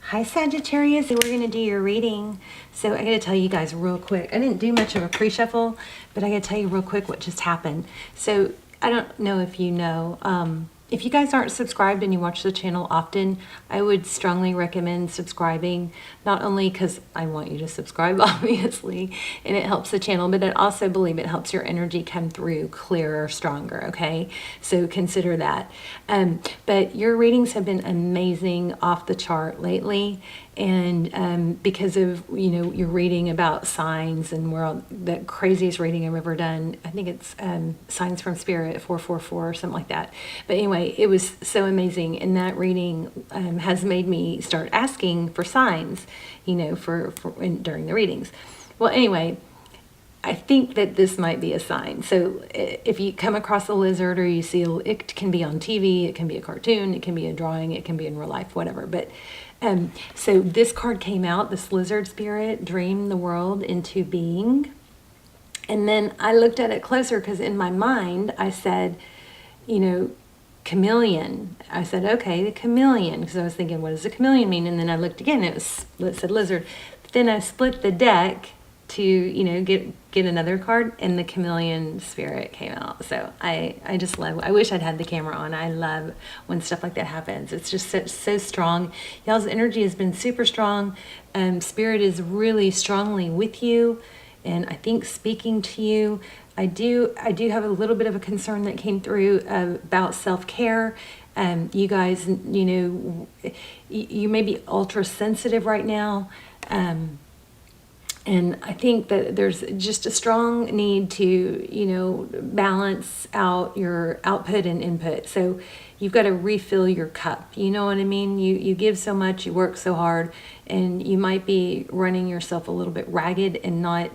Hi Sagittarius, we're going to do your reading. So I got to tell you guys real quick. I didn't do much of a pre-shuffle, but I got to tell you real quick what just happened. So I don't know if you know, if you guys aren't subscribed and you watch the channel often, I would strongly recommend subscribing, not only because I want you to subscribe, obviously, and it helps the channel, but I also believe it helps your energy come through clearer, stronger, okay? So consider that. But your readings have been amazing, off the chart lately, and because of, you know, your reading about signs, and the craziest reading I've ever done, I think it's Signs from Spirit 444 or something like that. But anyway, it was so amazing, and that reading has made me start asking for signs, you know, during the readings. Well, anyway, I think that this might be a sign. So if you come across a lizard, or you see it can be on TV, it can be a cartoon, it can be a drawing, it can be in real life, whatever. But so this card came out, this lizard spirit dreamed the world into being. And then I looked at it closer because in my mind I said, you know, chameleon. I said, okay, the chameleon, because I was thinking, what does a chameleon mean? And then I looked again, it said lizard. Then I split the deck to, you know, get another card, and the chameleon spirit came out. So I just love, I wish I'd had the camera on. I love when stuff like that happens. It's just so strong. Y'all's energy has been super strong. Spirit is really strongly with you, and I think speaking to you. I do have a little bit of a concern that came through about self-care. You guys, you know, you may be ultra sensitive right now. And I think that there's just a strong need to, you know, balance out your output and input. So you've got to refill your cup. You know what I mean? You give so much, you work so hard, and you might be running yourself a little bit ragged and not,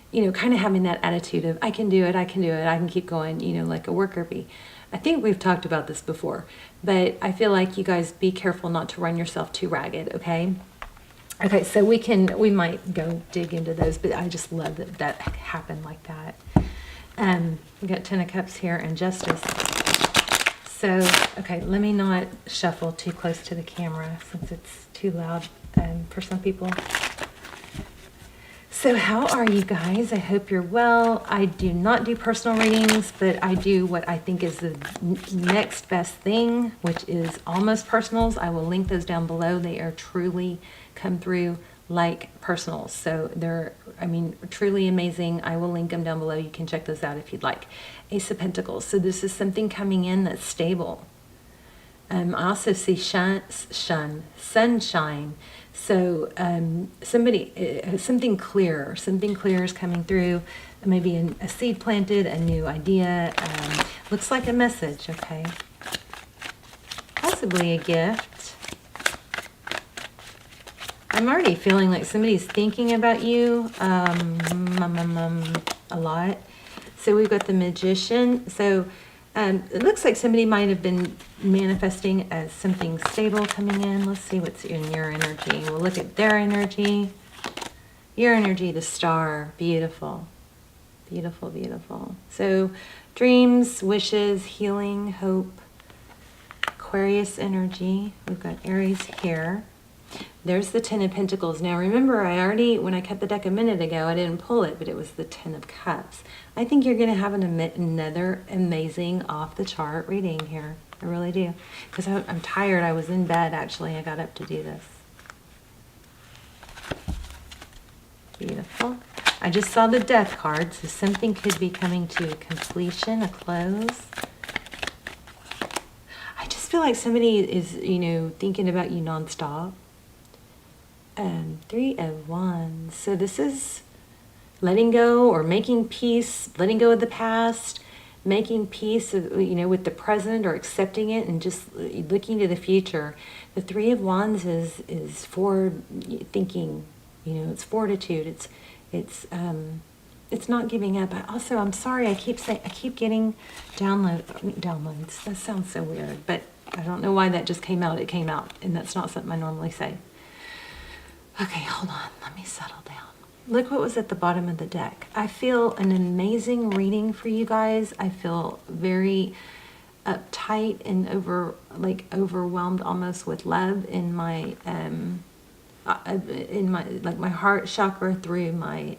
you know, kind of having that attitude of, I can do it, I can keep going, you know, like a worker bee. I think we've talked about this before, but I feel like you guys be careful not to run yourself too ragged, okay? Okay, so we might go dig into those, but I just love that happened like that. We got 10 of Cups here and Justice. So, okay, let me not shuffle too close to the camera since it's too loud for some people. So how are you guys? I hope you're well. I do not do personal readings, but I do what I think is the next best thing, which is almost personals. I will link those down below. They are truly come through like personals. So they're, I mean, truly amazing. I will link them down below. You can check those out if you'd like. Ace of Pentacles. So this is something coming in that's stable. I also see sunshine. So something clear is coming through. Maybe a seed planted, a new idea. Looks like a message, okay? Possibly a gift. I'm already feeling like somebody's thinking about you a lot. So we've got the Magician. So it looks like somebody might have been manifesting as something stable coming in. Let's see what's in your energy. We'll look at their energy. Your energy, the Star. Beautiful. Beautiful, beautiful. So dreams, wishes, healing, hope. Aquarius energy. We've got Aries here. There's the 10 of Pentacles. Now remember, when I cut the deck a minute ago, I didn't pull it, but it was the 10 of Cups. I think you're going to have another amazing off-the-chart reading here. I really do. Because I'm tired. I was in bed, actually. I got up to do this. Beautiful. I just saw the Death card, so something could be coming to a completion, a close. I just feel like somebody is, you know, thinking about you nonstop. 3 of Wands. So this is letting go or making peace, letting go of the past, making peace, you know, with the present, or accepting it and just looking to the future. The 3 of Wands is forward thinking, you know, it's fortitude. It's not giving up. I'm sorry, I keep getting downloads. That sounds so weird, but I don't know why that just came out. It came out, and that's not something I normally say. Okay, hold on. Let me settle down. Look what was at the bottom of the deck. I feel an amazing reading for you guys. I feel very uptight and overwhelmed almost with love in my in my, like my heart chakra, through my,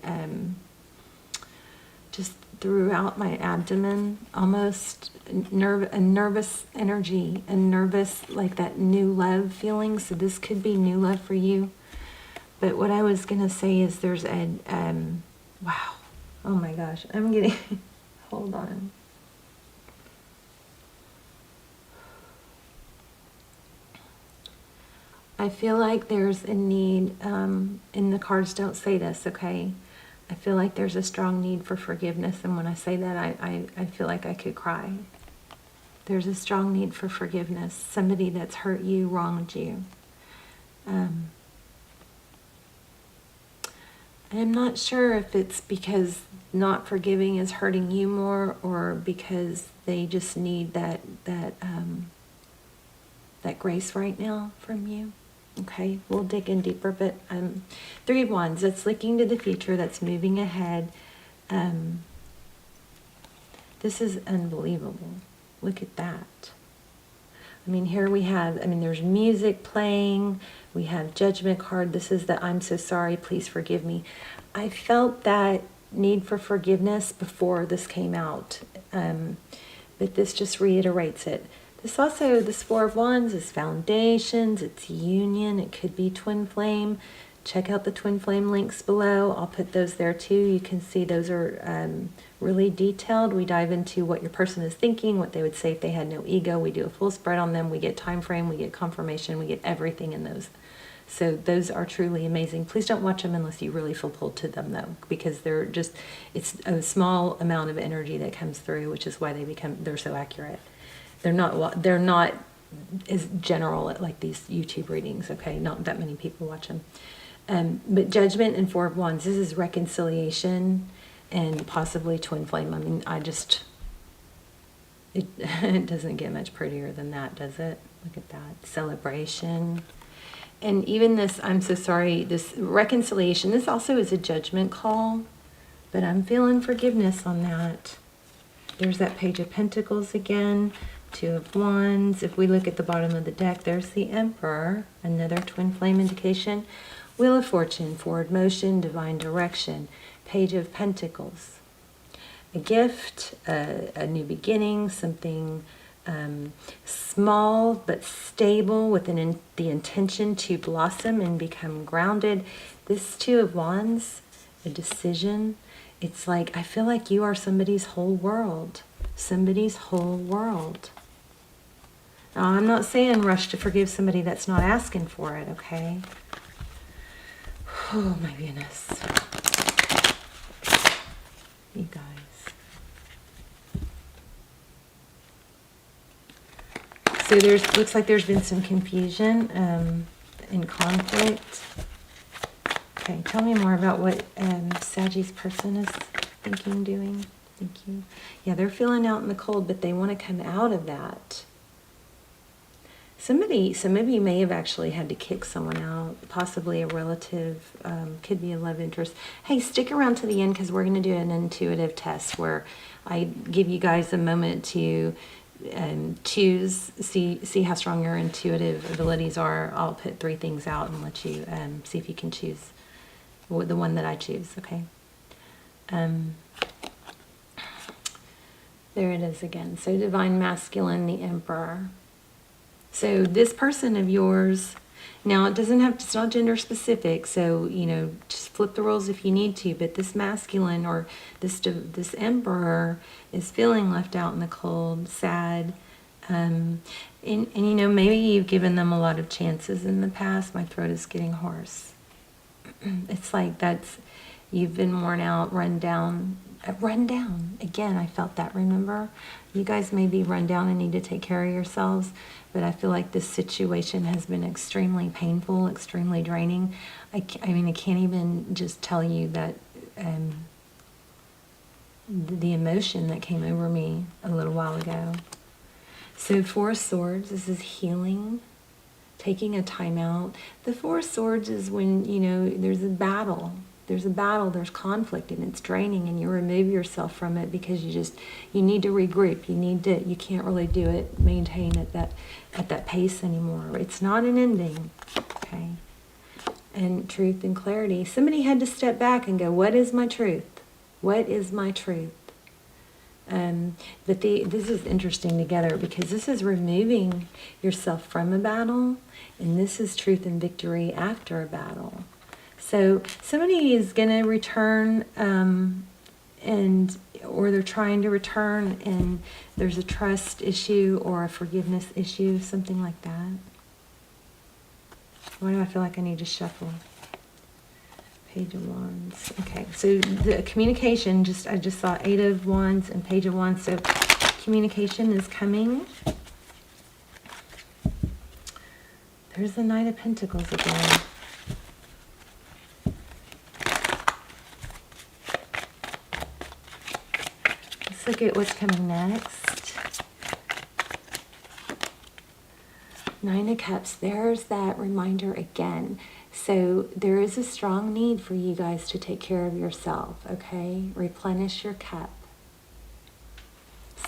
just throughout my abdomen, almost a nervous energy, a nervous, like that new love feeling. So this could be new love for you. But what I was going to say is there's a, wow, oh my gosh, I'm getting, hold on. I feel like there's a need, and the cards don't say this, okay? I feel like there's a strong need for forgiveness, and when I say that, I feel like I could cry. There's a strong need for forgiveness. Somebody that's hurt you, wronged you. I'm not sure if it's because not forgiving is hurting you more, or because they just need that grace right now from you. Okay, we'll dig in deeper, but Three of Wands, that's looking to the future, that's moving ahead. This is unbelievable. Look at that. I mean, here we have, I mean, there's music playing, we have Judgment card. This is the I'm so sorry, please forgive me. I felt that need for forgiveness before this came out, but this just reiterates it. This also, this Four of Wands is foundations, it's union, it could be twin flame. Check out the twin flame links below. I'll put those there too. You can see those are really detailed. We dive into what your person is thinking, what they would say if they had no ego. We do a full spread on them. We get time frame, we get confirmation, we get everything in those. So those are truly amazing. Please don't watch them unless you really feel pulled to them though, because they're just, it's a small amount of energy that comes through, which is why they're so accurate. They're not as general like these YouTube readings, okay? Not that many people watch them. But Judgment and Four of Wands, this is reconciliation and possibly twin flame. I mean, it doesn't get much prettier than that, does it? Look at that. Celebration. And even this, I'm so sorry, this reconciliation, this also is a judgment call, but I'm feeling forgiveness on that. There's that Page of Pentacles again. Two of Wands. If we look at the bottom of the deck, there's the Emperor, another twin flame indication. Wheel of Fortune, forward motion, divine direction. Page of Pentacles, a gift, a new beginning, something small but stable with the intention to blossom and become grounded. This Two of Wands, a decision. It's like, I feel like you are somebody's whole world. Somebody's whole world. Now, I'm not saying rush to forgive somebody that's not asking for it, okay? Oh my goodness. You guys. So looks like there's been some confusion and conflict. Okay, tell me more about what Sagittarius person is thinking, doing. Thank you. Yeah, they're feeling out in the cold, but they want to come out of that. Some of you may have actually had to kick someone out, possibly a relative, could be a love interest. Hey, stick around to the end because we're going to do an intuitive test where I give you guys a moment to choose, see how strong your intuitive abilities are. I'll put 3 things out and let you see if you can choose the one that I choose, okay? There it is again. So Divine Masculine, the Emperor. So this person of yours, now it's not gender specific, so, you know, just flip the roles if you need to, but this masculine or this Emperor is feeling left out in the cold, sad, and you know, maybe you've given them a lot of chances in the past. My throat is getting hoarse. It's like you've been worn out, run down. Again, I felt that, remember? You guys may be run down and need to take care of yourselves, but I feel like this situation has been extremely painful, extremely draining. I mean, I can't even just tell you that the emotion that came over me a little while ago. So Four of Swords, this is healing, taking a time out. The Four of Swords is when, you know, there's a battle, there's conflict, and it's draining, and you remove yourself from it because you need to regroup. You can't really do it, maintain at that pace anymore. It's not an ending, okay? and truth and clarity. Somebody had to step back and go, what is my truth? What is my truth? But this is interesting together, because this is removing yourself from a battle, and this is truth and victory after a battle. So somebody is going to return, or they're trying to return, and there's a trust issue or a forgiveness issue, something like that. Why do I feel like I need to shuffle? Page of Wands. Okay, so the communication, I just saw 8 of Wands and Page of Wands, so communication is coming. There's the Knight of Pentacles again. Let's look at what's coming next. Nine of Cups, there's that reminder again. So there is a strong need for you guys to take care of yourself, okay? Replenish your cup.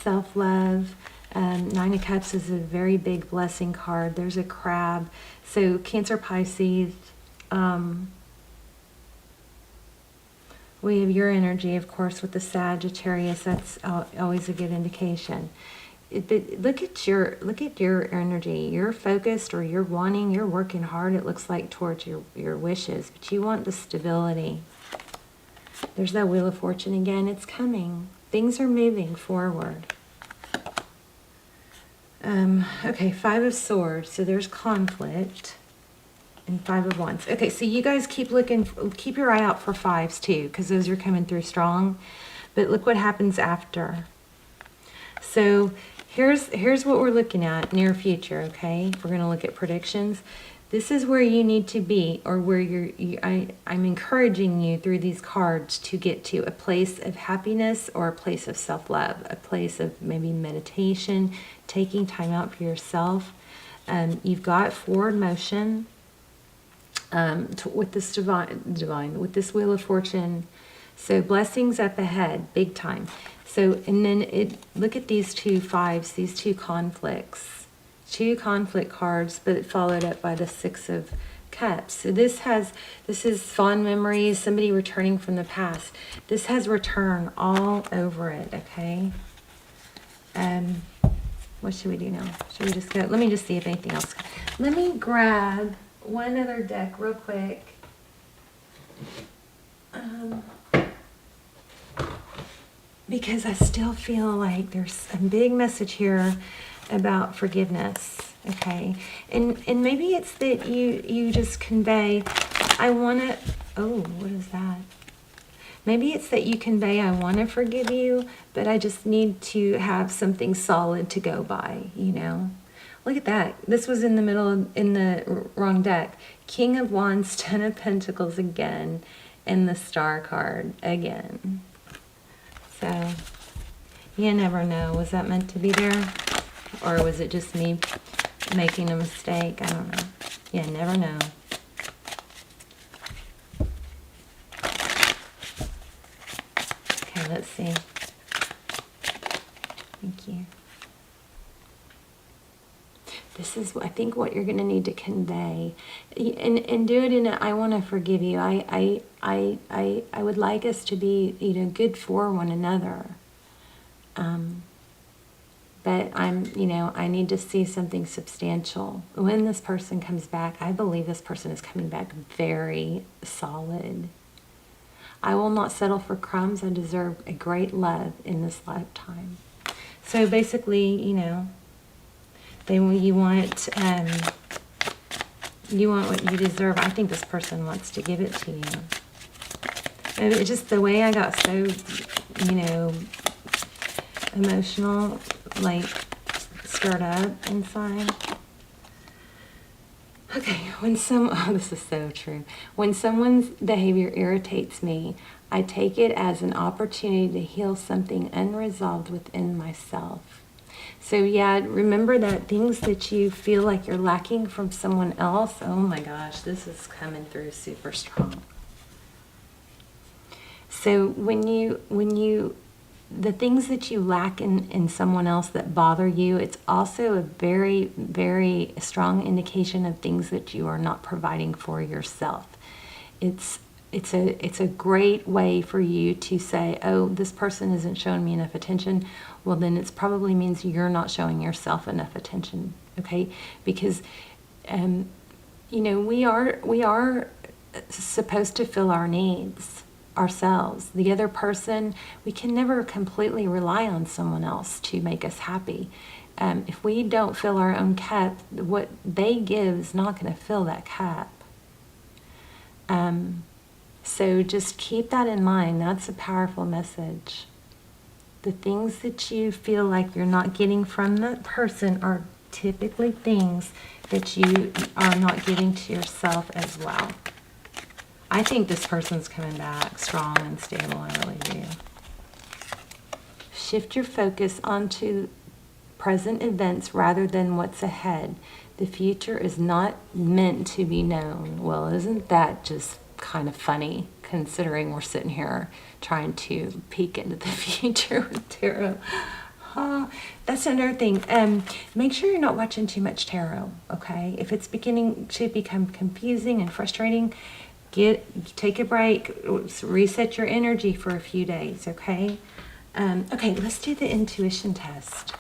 Self-love. Nine of Cups is a very big blessing card. There's a crab. So Cancer, Pisces. We have your energy, of course, with the Sagittarius. That's always a good indication. But look at your energy. You're focused, or you're wanting, you're working hard, it looks like, towards your wishes, but you want the stability. There's that Wheel of Fortune again. It's coming. Things are moving forward. Okay, 5 of Swords. So there's conflict. And 5 of Wands. Okay, so you guys keep your eye out for 5s too, because those are coming through strong. But look what happens after. So here's what we're looking at, near future, okay? We're going to look at predictions. This is where you need to be, or where I'm encouraging you through these cards to get to a place of happiness, or a place of self-love, a place of maybe meditation, taking time out for yourself. You've got forward motion with this with this Wheel of Fortune. So blessings up ahead, big time. So, and then look at these 2 5s, these 2 conflicts. 2 conflict cards, but followed up by the 6 of Cups. So this is fond memories, somebody returning from the past. This has return all over it, okay? What should we do now? Should we just go? Let me just see if anything else. Let me grab one other deck real quick. Because I still feel like there's a big message here about forgiveness, okay? And maybe it's that you just convey, I want to, oh, what is that? Maybe it's that you convey, I want to forgive you, but I just need to have something solid to go by, you know? Look at that. This was in the middle, in the wrong deck. King of Wands, 10 of Pentacles again, and the Star card again. So, you never know. Was that meant to be there? Or was it just me making a mistake? I don't know. You never know. Okay, let's see. Thank you. This is, I think, what you're going to need to convey, and do it in a, I want to forgive you. I would like us to be, good for one another. But I need to see something substantial. When this person comes back, I believe this person is coming back very solid. I will not settle for crumbs. I deserve a great love in this lifetime. So basically, then you want what you deserve. I think this person wants to give it to you. And it's just the way I got so, emotional, like stirred up inside. Okay, this is so true. When someone's behavior irritates me, I take it as an opportunity to heal something unresolved within myself. So yeah, remember that things that you feel like you're lacking from someone else, oh my gosh, this is coming through super strong. So when you the things that you lack in someone else that bother you, it's also a very, very strong indication of things that you are not providing for yourself. It's a great way for you to say, oh, this person isn't showing me enough attention. Well, then it probably means you're not showing yourself enough attention, okay? Because, we are supposed to fill our needs ourselves. The other person, we can never completely rely on someone else to make us happy. If we don't fill our own cup, what they give is not going to fill that cup. So just keep that in mind. That's a powerful message. The things that you feel like you're not getting from that person are typically things that you are not giving to yourself as well. I think this person's coming back strong and stable. I really do. Shift your focus onto present events rather than what's ahead. The future is not meant to be known. Well, isn't that just kind of funny, considering we're sitting here trying to peek into the future with tarot? That's another thing. Make sure you're not watching too much tarot, okay? If it's beginning to become confusing and frustrating, take a break, reset your energy for a few days, okay? Okay, let's do the intuition test.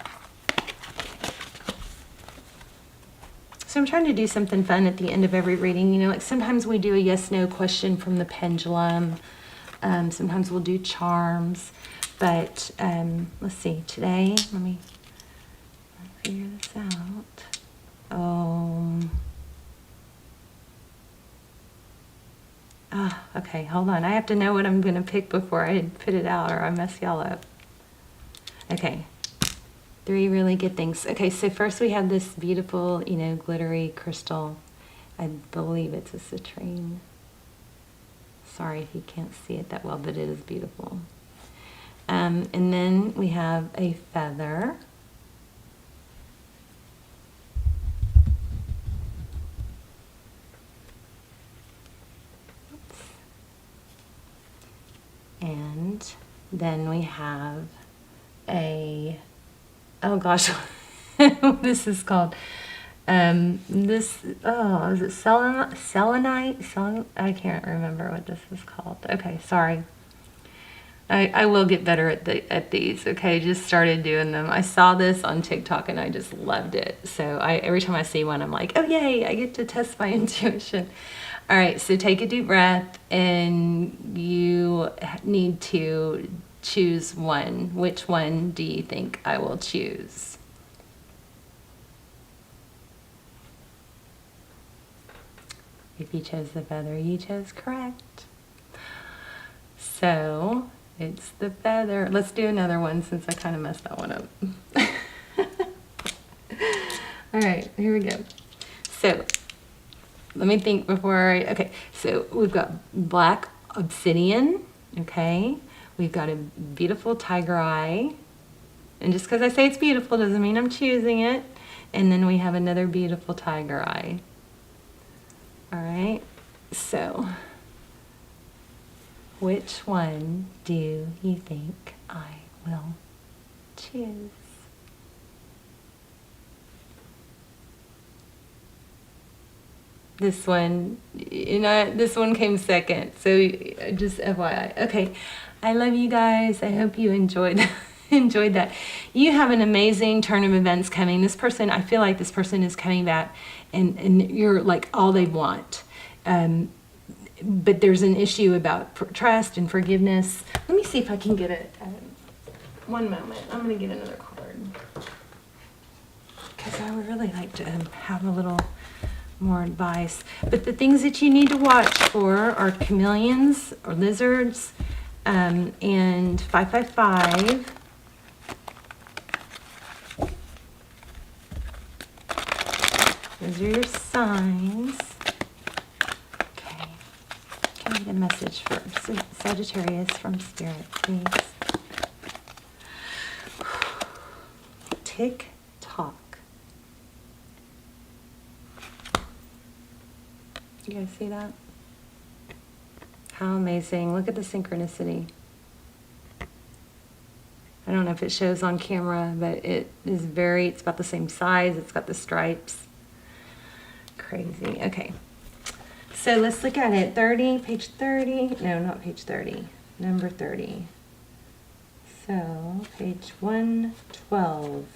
So I'm trying to do something fun at the end of every reading. Like sometimes we do a yes/no question from the pendulum. Sometimes we'll do charms. But let's see, today, let me figure this out. Okay, hold on. I have to know what I'm going to pick before I put it out or I mess y'all up. Okay. 3 really good things. Okay, so first we have this beautiful, glittery crystal. I believe it's a citrine. Sorry if you can't see it that well, but it is beautiful. And then we have a feather. Oops. And then we have oh gosh, this is called, is it selenite? I can't remember what this is called. Okay, sorry. I will get better at these, okay? Just started doing them. I saw this on TikTok and I just loved it. So every time I see one, I'm like, oh yay, I get to test my intuition. All right, so take a deep breath and you need to choose one. Which one do you think I will choose? If you chose the feather, you chose correct. So it's the feather. Let's do another one since I kind of messed that one up. All right, here we go. So let me think okay, so we've got black obsidian, okay? We've got a beautiful tiger eye. And just because I say it's beautiful doesn't mean I'm choosing it. And then we have another beautiful tiger eye. All right, so which one do you think I will choose? This one, this one came second, so just FYI. Okay, I love you guys. I hope you enjoyed that. You have an amazing turn of events coming. This person, I feel like this person is coming back and you're like all they want. But there's an issue about trust and forgiveness. Let me see if I can get it. One moment. I'm going to get another card. Because I would really like to have a little more advice. But the things that you need to watch for are chameleons or lizards and 555. Those are your signs. Okay. Can I get a message for Sagittarius from Spirit, please? Tick tock. You guys see that? How amazing. Look at the synchronicity. I don't know if it shows on camera, but it's about the same size. It's got the stripes. Crazy. Okay. So let's look at it. 30, page 30. No, not page 30. Number 30. So, page 112.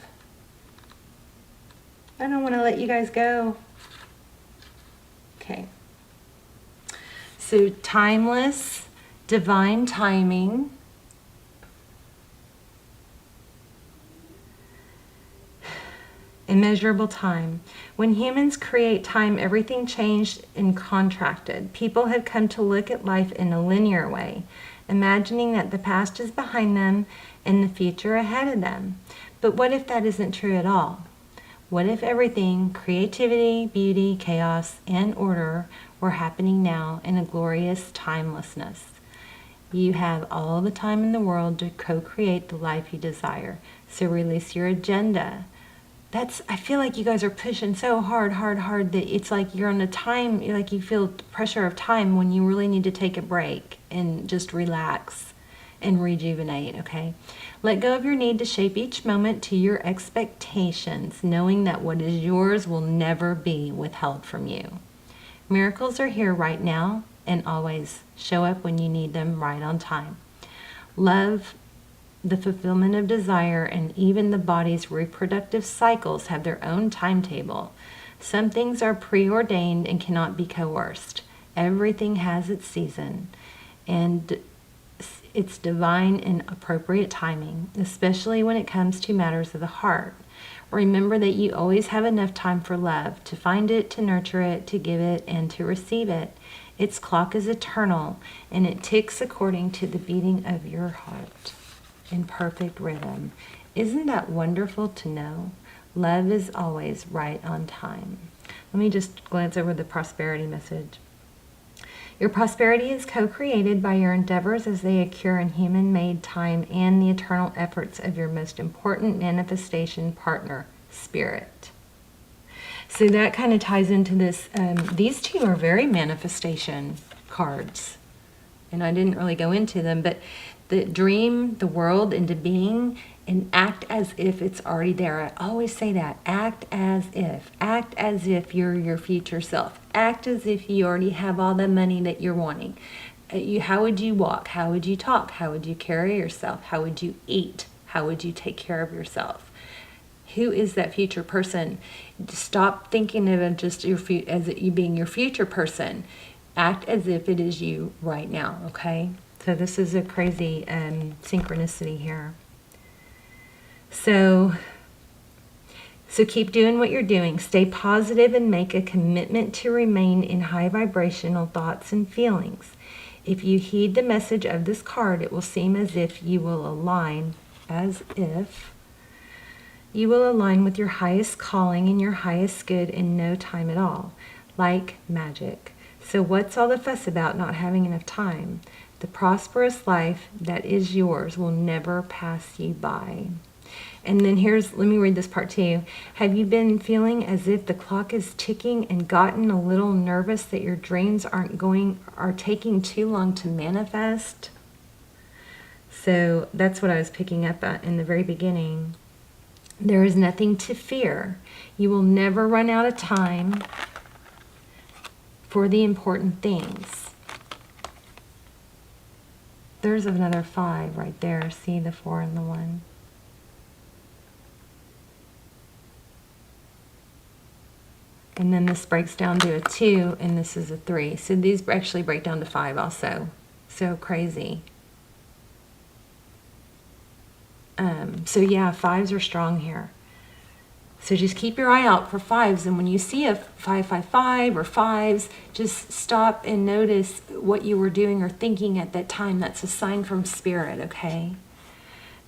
I don't want to let you guys go. Okay. So, timeless, divine timing. Immeasurable time. When humans create time, everything changed and contracted. People have come to look at life in a linear way, imagining that the past is behind them and the future ahead of them. But what if that isn't true at all? What if everything, creativity, beauty, chaos, and order, were happening now in a glorious timelessness? You have all the time in the world to co-create the life you desire. So release your agenda. I feel like you guys are pushing so hard that it's like you're on a time, like you feel the pressure of time when you really need to take a break and just relax and rejuvenate, okay? Let go of your need to shape each moment to your expectations, knowing that what is yours will never be withheld from you. Miracles are here right now and always. Show up when you need them, right on time. Love, the fulfillment of desire, and even the body's reproductive cycles have their own timetable. Some things are preordained and cannot be coerced. Everything has its season, and it's divine and appropriate timing, especially when it comes to matters of the heart. Remember that you always have enough time for love, to find it, to nurture it, to give it, and to receive it. Its clock is eternal, and it ticks according to the beating of your heart in perfect rhythm. Isn't that wonderful to know? Love is always right on time. Let me just glance over the prosperity message. Your prosperity is co-created by your endeavors as they occur in human-made time and the eternal efforts of your most important manifestation partner, Spirit. So that kind of ties into this. These two are very manifestation cards, and I didn't really go into them, but the dream the world into being and act as if it's already there. I always say that. Act as if. Act as if you're your future self. Act as if you already have all the money that you're wanting. How would you walk? How would you talk? How would you carry yourself? How would you eat? How would you take care of yourself? Who is that future person? Stop thinking of it just as you being your future person. Act as if it is you right now, okay? So this is a crazy synchronicity here. So keep doing what you're doing. Stay positive and make a commitment to remain in high vibrational thoughts and feelings. If you heed the message of this card, it will seem as if you will align with your highest calling and your highest good in no time at all, like magic. So what's all the fuss about not having enough time? The prosperous life that is yours will never pass you by. And then let me read this part to you. Have you been feeling as if the clock is ticking and gotten a little nervous that your dreams are taking too long to manifest? So that's what I was picking up at in the very beginning. There is nothing to fear. You will never run out of time for the important things. There's another 5 right there. See the 4 and the 1. And then this breaks down to a 2, and this is a 3. So these actually break down to 5 also. So crazy. So yeah, 5s are strong here. So just keep your eye out for 5s, and when you see a 555 or 5s, just stop and notice what you were doing or thinking at that time. That's a sign from Spirit, okay?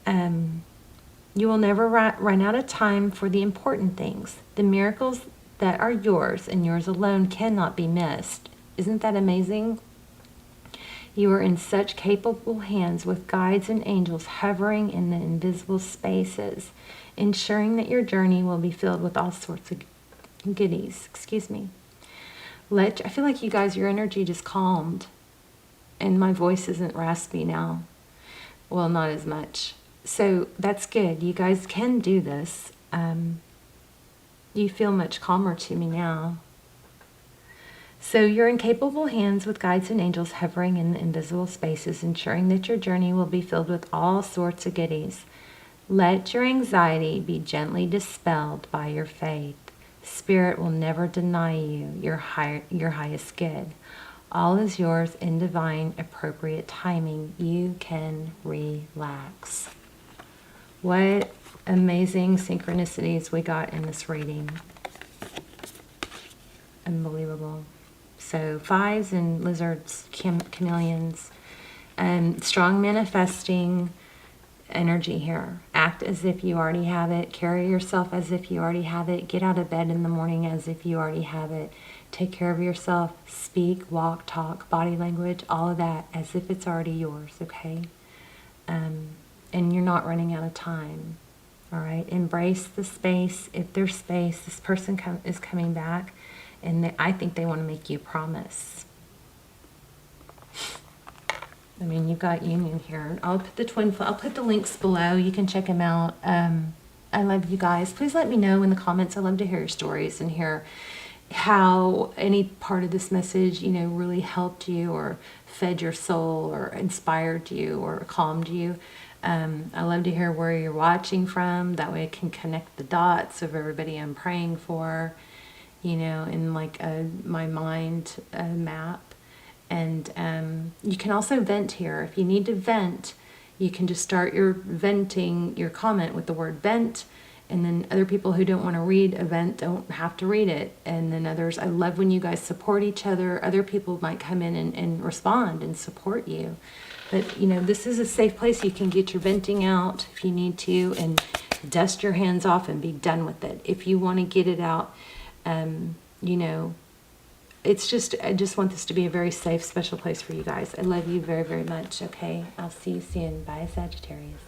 You will never run out of time for the important things. The miracles that are yours and yours alone cannot be missed. Isn't that amazing? You are in such capable hands with guides and angels hovering in the invisible spaces, ensuring that your journey will be filled with all sorts of goodies. Excuse me. I feel like you guys, your energy just calmed, and my voice isn't raspy now. Well, not as much. So that's good. You guys can do this. You feel much calmer to me now. So you're in capable hands with guides and angels hovering in the invisible spaces, ensuring that your journey will be filled with all sorts of goodies. Let your anxiety be gently dispelled by your faith. Spirit will never deny you your highest good. All is yours in divine, appropriate timing. You can relax. What amazing synchronicities we got in this reading. Unbelievable. So fives and lizards, chameleons, strong manifesting energy here. Act as if you already have it. Carry yourself as if you already have it. Get out of bed in the morning as if you already have it. Take care of yourself. Speak, walk, talk, body language, all of that as if it's already yours, okay? And you're not running out of time, all right? Embrace the space. If there's space, this person is coming back, and I think they want to make you a promise. I mean, you've got union here. I'll put the links below. You can check them out. I love you guys. Please let me know in the comments. I love to hear your stories and hear how any part of this message, really helped you or fed your soul or inspired you or calmed you. I love to hear where you're watching from. That way I can connect the dots of everybody I'm praying for, in like my mind map. And you can also vent here. If you need to vent, you can just start venting your comment with the word vent. And then other people who don't want to read a vent don't have to read it. And then others, I love when you guys support each other. Other people might come in and respond and support you. But, this is a safe place. You can get your venting out if you need to and dust your hands off and be done with it. If you want to get it out, I just want this to be a very safe, special place for you guys. I love you very, very much, okay? I'll see you soon. Bye, Sagittarius.